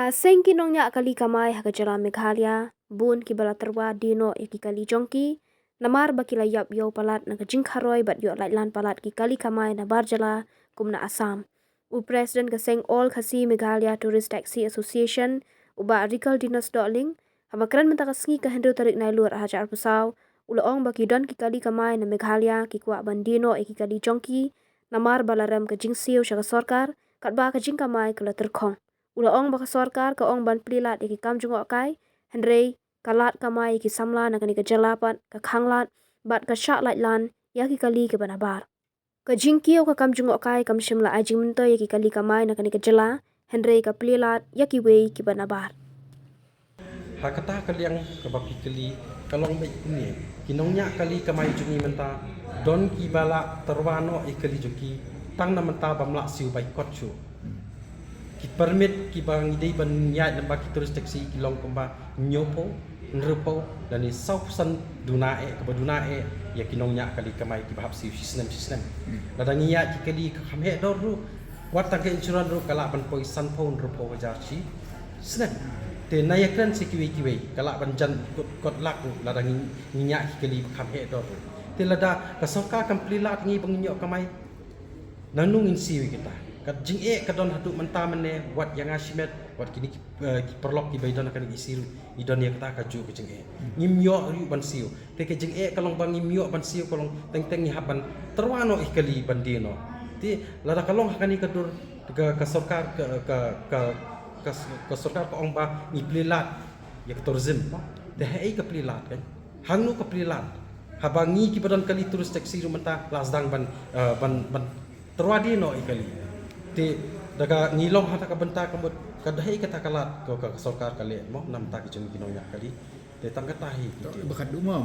Sengki nongnya kali kamai hakajala Meghalaya, bun ki bala terwa dino ki kali jongki, namar bakila yap yo palat na kajingkaroi bat yo lan palat ki kali kamai na barjala kumna Assam. President ka seng all khasi Meghalaya Tourist Taxi Association, uba artikel dinas doling, habakran mentaka sengi ka hendro tarik nai luar hajar pusau, ulaong baki don ki kali kamai na Meghalaya ki kuak bandino ki kali jongki, namar balaram ka jingsiu syaka sorkar, katba ka jingkamai kala terkong. Ulaong baka sorkar ka ong ban plilat iki kam jungok kai, hendrei kalat kamai iki samla na kani ka jalapat, ka khanglat, bat ka syak lat lan, ya ki kali ke banabar. Ka jingkiu ka kam jungok kai kam shimla ajing mento ya ki kali kamai na kani ka jala, hendrei ka plilat, ya ki wei ki banabar. Hakata kaliang kabapi kali kalong baik ni kinongnya kali kamai jungi menta don ki bala terwano ikali juki tang na menta bamla siu baik kotchu ki permit ki bang idei ban nyai namba ki turis taksi kilong komba nyopo nrepo dan ni sausan dunae ka dunae ya kinongnya kali kamai ki bahap siu sistem ladang iya ki kali khamhe doru wat tang insurance ru kala ban poi san phone repo wajarchi snen te nayakran sikiwi kala ban jan kot lak ladang nginya ki kali khamhe doru te lada ka sorka kamplilat ngi banginyo kamai nanung insiwi kita kat jing kadon hatu menta mene wat yang asimet wat kini ki perlok ki baidon akan isiru idon ya kata kaju ke jing ngimyo ri ban siu te ke jing kalong bang ngimyo ban siu kalong teng ni haban terwano ikali bandino ti lada kalong hakani kadur ka sorkar ka sorkar ka ong ba ngiplilat ya tourism te hai ka plilat kan hangnu ka plilat habangi ki badan kali turus taksi rumenta lasdang ban terwadino ikali ti daga ngilong hata ka benta kamut kadai kata kalat ko ka sorkar kali mo nam ta ki jeng kinonya kali te tang katahi bakat duma